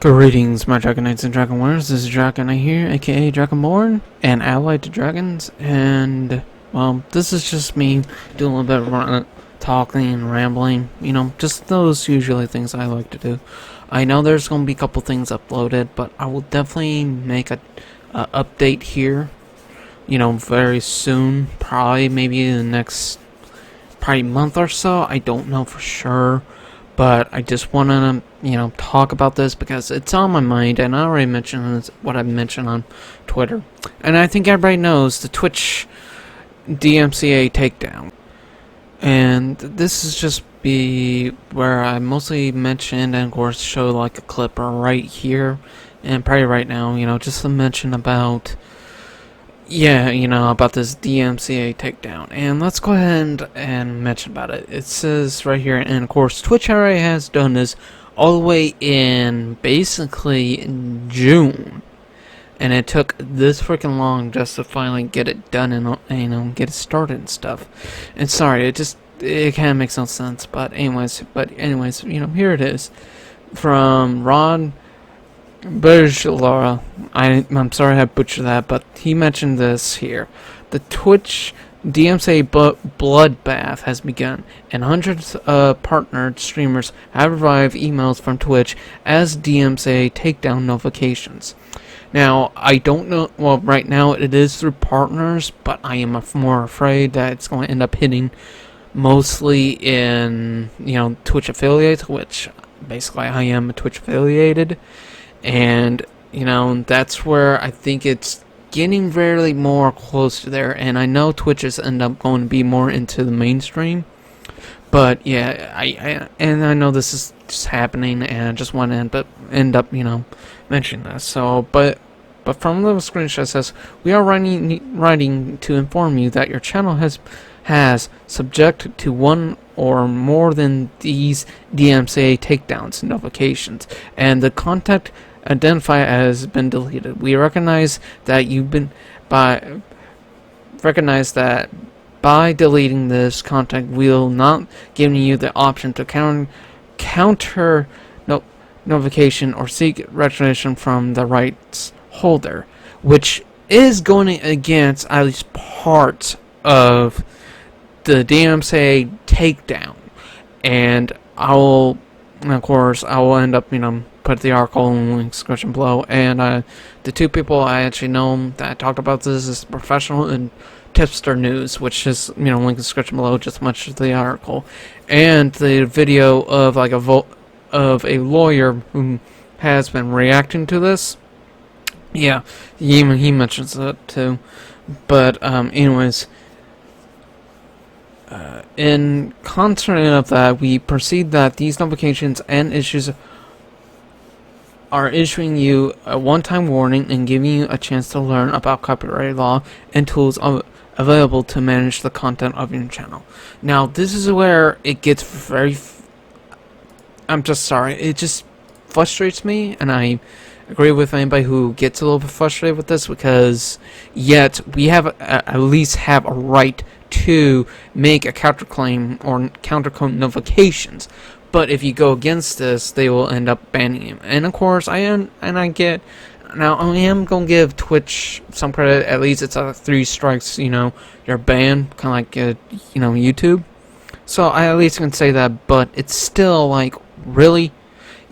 Greetings, my Dragon Knights and Dragon Warriors. This is Dragon Knight here, aka Dragonborn, and allied to dragons. And, well, this is just me doing a little bit of talking and rambling. You know, just those usually things I like to do. I know there's going to be a couple things uploaded, but I will definitely make a update here, you know, very soon. Probably maybe in the next, month or so. I don't know for sure. But I just want to, you know, talk about this because it's on my mind, and I already mentioned what I mentioned on Twitter. And I think everybody knows the Twitch DMCA takedown. And this is just be where I mostly mentioned and of course show like a clip right here and probably right now, you know, just to mention about about this DMCA takedown. And let's go ahead and mention about it. It says right here, and of course Twitch already has done this all the way in basically in June, and it took this freaking long just to finally get it done and you know, get it started and stuff. And sorry, it kind of makes no sense, but anyways, you know, here it is from Rod Bergelara. I'm sorry I butchered that, but he mentioned this here. The Twitch DMCA bloodbath has begun, and hundreds of partnered streamers have received emails from Twitch as DMCA takedown notifications. Now, I don't know, well, right now it is through partners, but I am more afraid that it's going to end up hitting mostly in, you know, Twitch affiliates, which basically I am Twitch affiliated. And, you know, that's where I think it's getting very more close to there. And I know Twitch is end up going to be more into the mainstream. But, yeah, I know this is just happening, and I just want to end up, you know, mentioning this. So, but from the screenshot it says, we are writing to inform you that your channel has subject to one or more than these DMCA takedowns notifications, and the content identified has been deleted. We recognize that by deleting this content, we'll not giving you the option to counter notification or seek registration from the rights holder, which is going against at least parts of the DMCA takedown. And I will end up, you know, put the article in the link description below. And the two people I actually know that talked about this is Professional and Tipster News, which is, you know, link in the description below, just much as the article, and the video of like of a lawyer who has been reacting to this. Yeah, he mentions it too. But anyways. In contrary of that, we proceed that these notifications and issues are issuing you a one-time warning and giving you a chance to learn about copyright law and tools available to manage the content of your channel. Now, this is where it gets very... I'm just sorry. It just frustrates me, and I agree with anybody who gets a little bit frustrated with this, because yet we have at least have a right to make a counterclaim or counterclaim notifications. But if you go against this, they will end up banning you. And of course, I am gonna give Twitch some credit. At least it's 3 strikes, you know, you're banned, kind of like you know, YouTube. So I at least can say that. But it's still like, really,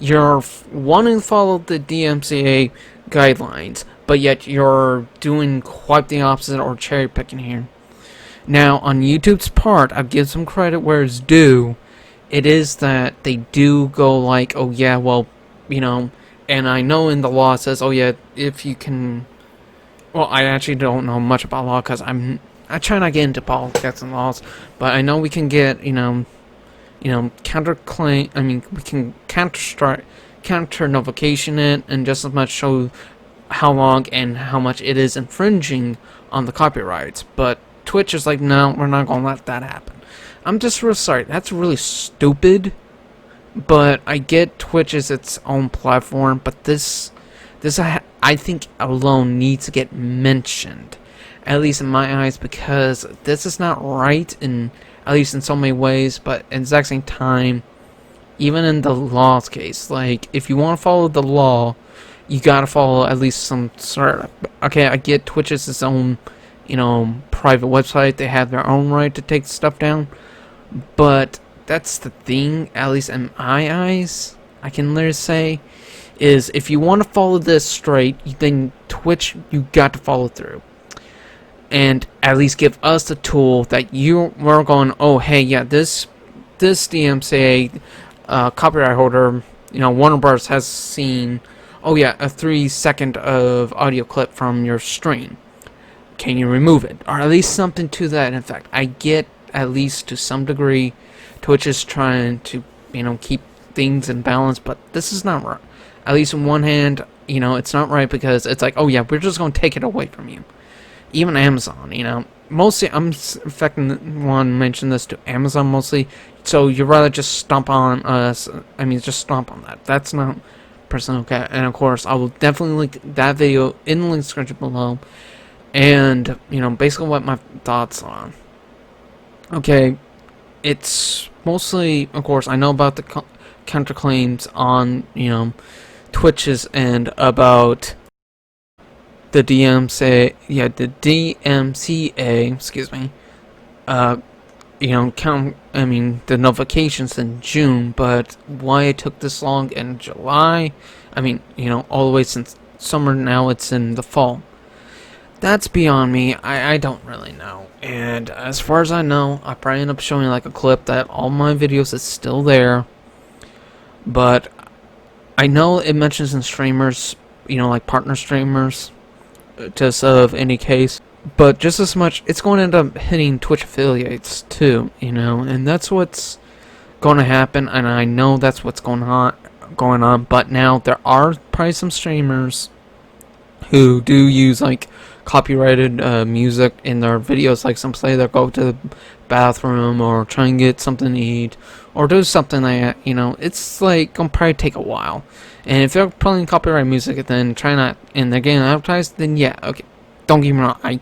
you're wanting to follow the DMCA guidelines, but yet you're doing quite the opposite or cherry picking here. Now, on YouTube's part, I'll give some credit where it's due. It is that they do go like, oh yeah, well, you know, and I know in the law it says, oh yeah, if you can, well, I actually don't know much about law because I try not to get into politics and laws, but I know we can get, you know, counterclaim, I mean, we can counter notification it, and just as much show how long and how much it is infringing on the copyrights. But Twitch is like, no, we're not gonna let that happen. I'm just real sorry. That's really stupid. But I get Twitch is its own platform, but this I think alone needs to get mentioned, at least in my eyes, because this is not right in at least in so many ways. But at the exact same time, even in the law's case. Like, if you want to follow the law, you gotta follow at least some sort of... Okay, I get Twitch is its own, private website. They have their own right to take stuff down. But that's the thing, at least in my eyes, I can literally say, is if you want to follow this straight, then Twitch, you got to follow through. And at least give us the tool that we're going, oh, hey, yeah, this DMCA copyright holder, Warner Bros. Has seen, oh, yeah, a 3-second of audio clip from your stream. Can you remove it? Or at least something to that effect. I get, at least to some degree, Twitch is trying to, keep things in balance, but this is not right. At least on one hand, it's not right because it's like, oh, yeah, we're just going to take it away from you. Even Amazon, mostly I'm want to mention this to Amazon mostly, so you'd rather just stomp on us, just stomp on that. That's not personally okay. And of course, I will definitely link that video in the link description below, and, basically what my thoughts are. Okay, it's mostly, of course, I know about the counterclaims on, Twitch's end about the DMCA, excuse me, the notifications in June, but why it took this long in July, all the way since summer, now it's in the fall. That's beyond me. I don't really know. And as far as I know, I probably end up showing like a clip that all my videos is still there, but I know it mentions in streamers, like partner streamers, just of any case, but just as much, it's going to end up hitting Twitch affiliates too, and that's what's going to happen, and I know that's what's going on, but now there are probably some streamers who do use like copyrighted music in their videos, like some say they'll go to the bathroom or try and get something to eat or do something like that, it's like gonna probably take a while. And if they're playing copyright music then try not, and they're getting advertised, then yeah, okay, don't get me wrong, I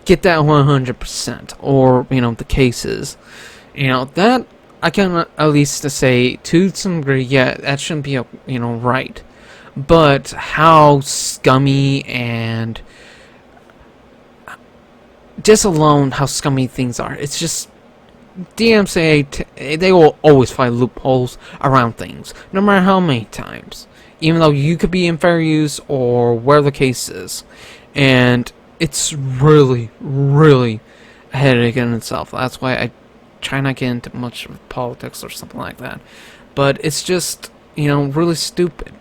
get that 100%, or the cases, that I can at least say to some degree, yeah, that shouldn't be right. But how scummy and just alone how scummy things are, it's just DMCA, they will always find loopholes around things, no matter how many times, even though you could be in fair use or where the case is, and it's really, really a headache in itself. That's why I try not to get into much of politics or something like that, but it's just, really stupid.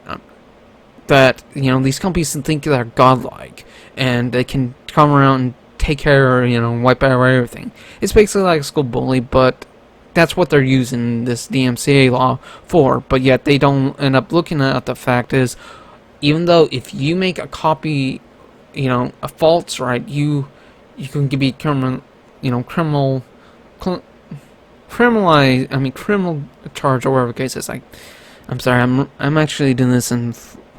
That, these companies think they're godlike, and they can come around and take care of, wipe out everything. It's basically like a school bully, but that's what they're using this DMCA law for, but yet they don't end up looking at the fact is, even though if you make a copy, a false, right, you can be criminal charge or whatever the case is. I'm sorry, I'm actually doing this in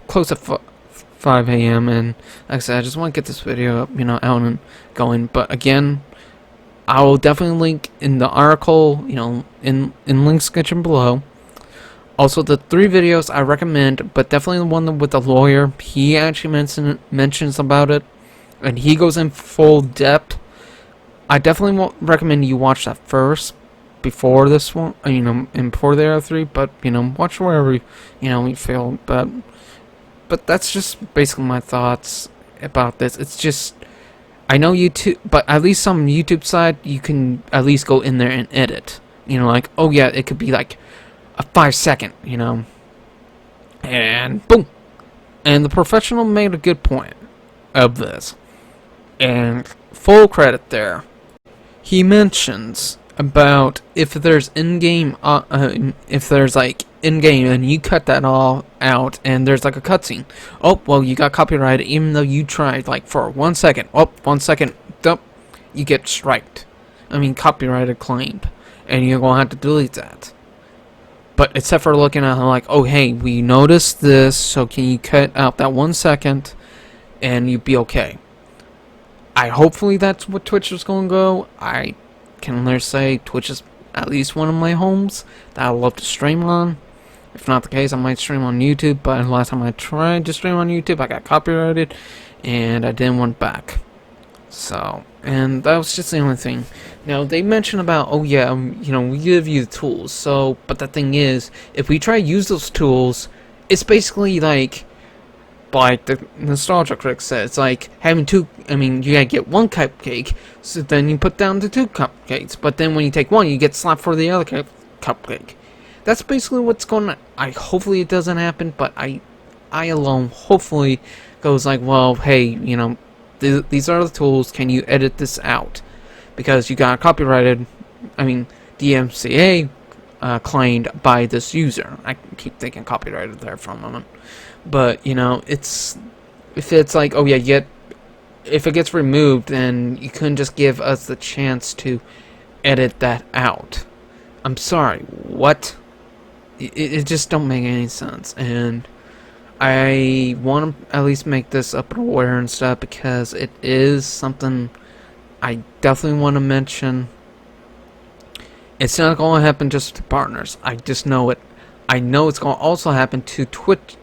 close to 5 a.m. and like I said, I just want to get this video up, out and going. But again, I will definitely link in the article, in link description below. Also, the 3 videos I recommend, but definitely the one with the lawyer. He actually mentions about it, and he goes in full depth. I definitely won't recommend you watch that first before this one, and before the other 3. But watch wherever you feel. But that's just basically my thoughts about this. It's just, I know YouTube, but at least on YouTube side, you can at least go in there and edit. Like, oh yeah, it could be like a 5-second, and boom. And the professional made a good point of this. And full credit there. He mentions about if there's in-game, if there's like in-game and you cut that all out and there's like a cutscene, oh well, you got copyrighted even though you tried like for 1 second, oh 1 second, you get striked, copyrighted claimed, and you're gonna have to delete that. But except for looking at like, oh hey, we noticed this, so can you cut out that 1 second and you'd be okay. Hopefully that's what Twitch is gonna go. I can say Twitch is at least one of my homes that I love to stream on. If not the case, I might stream on YouTube, but last time I tried to stream on YouTube, I got copyrighted, and I didn't want it back. So, and that was just the only thing. Now, they mentioned about, oh yeah, you know, we give you the tools, so, but the thing is, if we try to use those tools, it's basically like the nostalgia critic said, it's like having two, I mean, you gotta get one cupcake, so then you put down the two cupcakes, but then when you take one, you get slapped for the other cupcake. That's basically what's going on. Hopefully it doesn't happen, but I alone hopefully goes like, well, hey, you know, these are the tools, can you edit this out? Because you got copyrighted, I mean, DMCA claimed by this user. I keep thinking copyrighted there for a moment. But, you know, if it's like, oh yeah, if it gets removed, then you couldn't just give us the chance to edit that out. I'm sorry, what? It just don't make any sense, and I want to at least make this up and aware and stuff, because it is something I definitely want to mention. It's not going to happen just to partners. I just know it. I know it's going to also happen to Twitch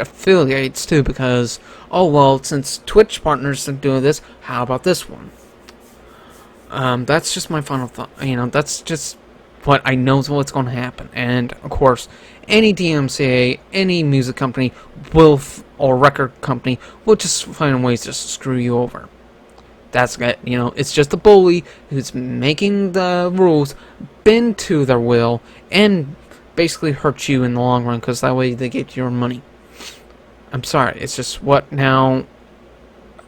affiliates too, because, oh well, since Twitch partners are doing this, how about this one? That's just my final thought. You know, that's just what I know is what's going to happen. And of course, any DMCA, any music company or record company will just find ways to screw you over. That's it. You know, it's just a bully who's making the rules bend to their will and basically hurt you in the long run, because that way they get your money. I'm sorry, it's just what now.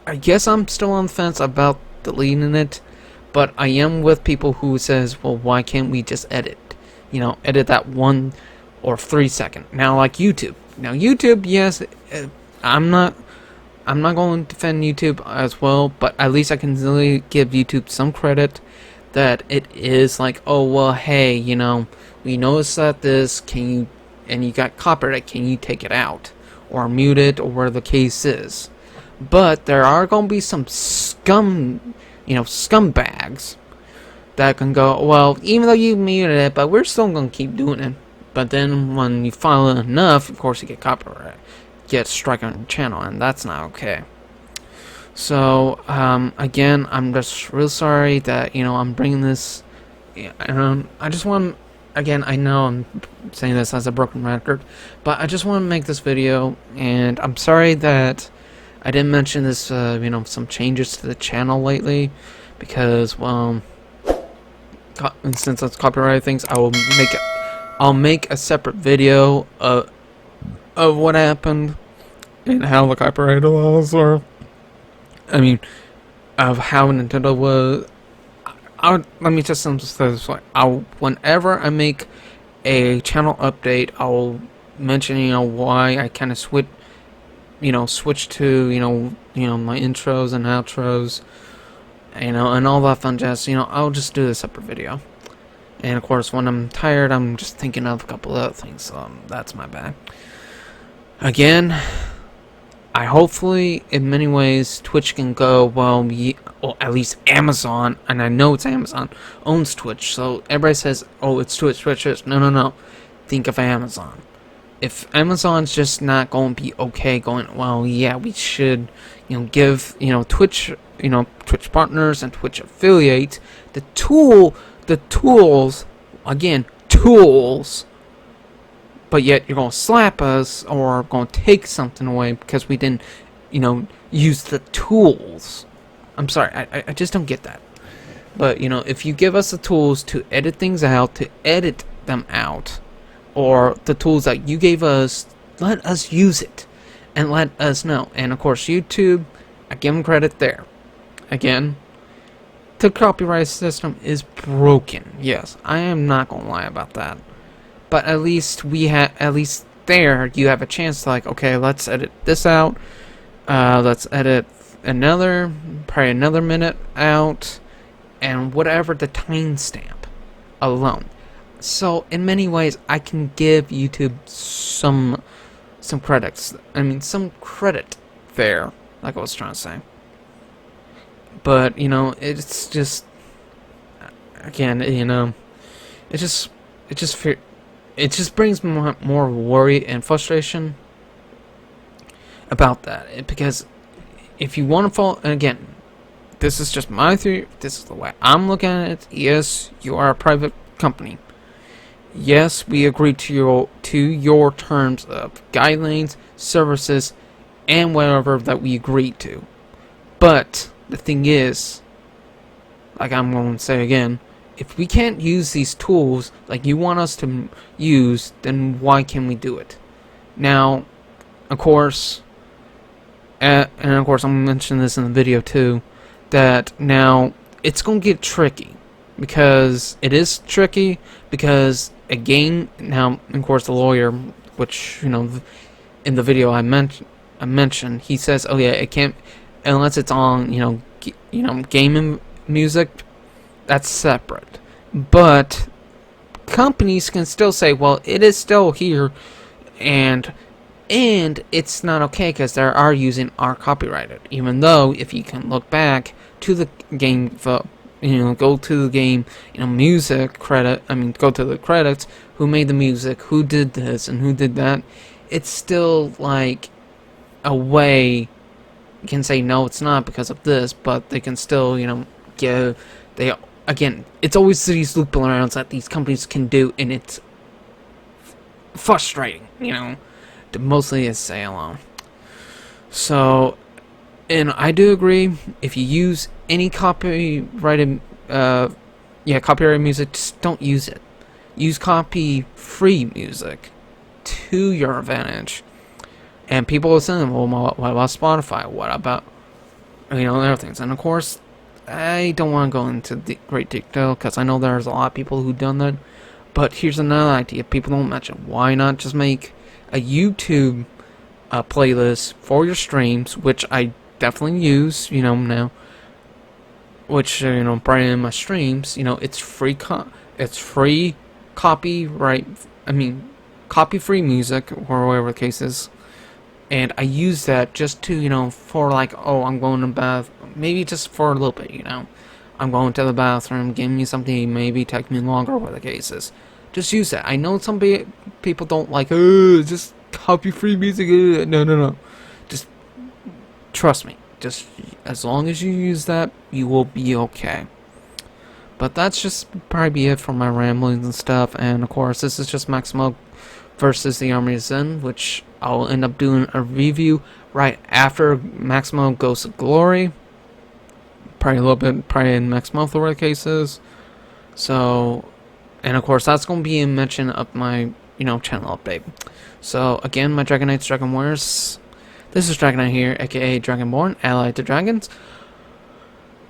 I guess I'm still on the fence about deleting it, but I am with people who says, well, why can't we just edit? You know, edit that 1 or 3 second. Now, like YouTube. Now, YouTube, yes, I'm not going to defend YouTube as well, but at least I can really give YouTube some credit that it is like, oh, well, hey, you know, we noticed that this, and you got copyright, can you take it out? Or mute it, or whatever the case is. But there are going to be some scumbags that can go, well, even though you muted it, but we're still going to keep doing it. But then when you file it enough, of course you get copyright, get strike on your channel, and that's not okay. So again, I'm just real sorry that, you know, I'm bringing this. I just want, again, I know I'm saying this as a broken record, but I just want to make this video, and I'm sorry that I didn't mention this, you know, some changes to the channel lately, because, well, since it's copyrighted things, I'll make a separate video of what happened and how the copyright laws are. I mean, of how Nintendo was. Let me just say this way. Whenever I make a channel update, I'll mention, you know, why I kind of switch to, you know, my intros and outros, you know, and all that fun jazz. You know, I'll just do a separate video. And of course, when I'm tired, I'm just thinking of a couple of other things. So that's my bad. Again, I hopefully, in many ways, Twitch can go, well, at least Amazon, and I know it's Amazon, owns Twitch, so everybody says, oh, it's Twitch. No. Think of Amazon. If Amazon's just not going to be okay going, well, yeah, we should, you know, give, you know, Twitch partners and Twitch affiliates the tools, again, tools, but yet you're going to slap us or going to take something away because we didn't, you know, use the tools. I'm sorry, I just don't get that. But, you know, if you give us the tools to edit things out, to edit them out, or the tools that you gave us, let us use it and let us know. And of course, YouTube, I give them credit there. Again, the copyright system is broken. Yes, I am not gonna lie about that. But at least there you have a chance to, like, okay, let's edit this out. Let's edit probably another minute out, and whatever the timestamp alone. So in many ways, I can give YouTube some credits. I mean, some credit there, like I was trying to say. But, you know, it's just, again, you know, it just brings more worry and frustration about that. Because if you want to fall, and again, this is just my theory, this is the way I'm looking at it. Yes, you are a private company. Yes, we agree to your terms of guidelines, services, and whatever that we agreed to. But the thing is, like I'm going to say again, if we can't use these tools like you want us to use, then why can we do it? Now, of course, and of course I'm going to mention this in the video too, that now it's going to get tricky. Because it is tricky, because a game, now, of course, the lawyer, which, you know, in the video I mentioned, he says, oh yeah, it can't, unless it's on, game music, that's separate. But companies can still say, well, it is still here, and it's not okay because they are using our copyrighted. Even though, if you can look back to the game, go to the game, music credit, go to the credits, who made the music, who did this, and who did that, it's still, like, a way, you can say, no, it's not because of this, but they can still, again, it's always these loop-arounds that these companies can do, and it's frustrating, to mostly say alone. So, and I do agree, if you use any copyrighted music, just don't use it. Use copy-free music to your advantage. And people will say, well, what about Spotify? What about, other things? And of course, I don't want to go into the great detail, because I know there's a lot of people who've done that. But here's another idea people don't mention. Why not just make a YouTube playlist for your streams, which I definitely use, now, which, probably in my streams, it's free, copyright, copy-free music, or whatever the case is, and I use that just to, for like, oh, I'm going to bath, maybe just for a little bit, I'm going to the bathroom, give me something, maybe take me longer, whatever the case is, just use that. I know some people don't like, just copy-free music, no, just trust me. Just as long as you use that, you will be okay. But that's just probably be it for my ramblings and stuff. And of course, this is just Maximo versus the Army of Zen, which I'll end up doing a review right after Maximo Goes to Glory. Probably a little bit, probably in next month, or the case is. So, and of course, that's going to be a mention of my, channel update. So, again, my Dragon Knights, Dragon Warriors. This is Dragon Knight here, aka Dragonborn, allied to dragons.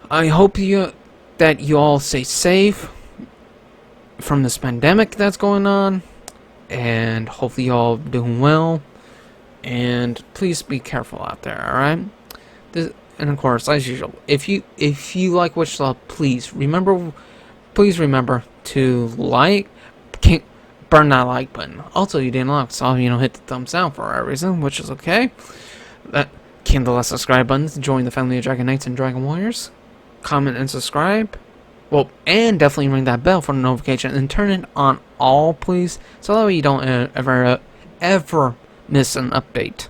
I hope that you all stay safe from this pandemic that's going on, and hopefully you all doing well. And please be careful out there, alright? And of course, as usual, if you like what you saw, please remember to burn that like button. Also, you didn't like, so hit the thumbs down for a reason, which is okay. That the last subscribe button to join the family of Dragon Knights and Dragon Warriors. Comment and subscribe. Well, and definitely ring that bell for the notification and turn it on all, please, so that way you don't ever miss an update.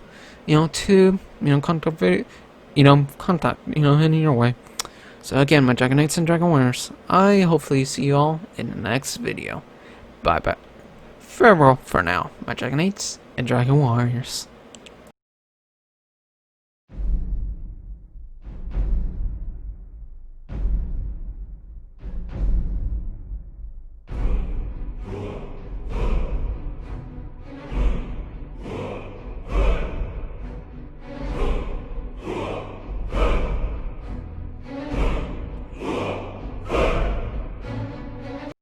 To contact heading your way. So again, my Dragon Knights and Dragon Warriors, I hopefully see you all in the next video. Bye bye. Farewell for now, my Dragon Knights and Dragon Warriors.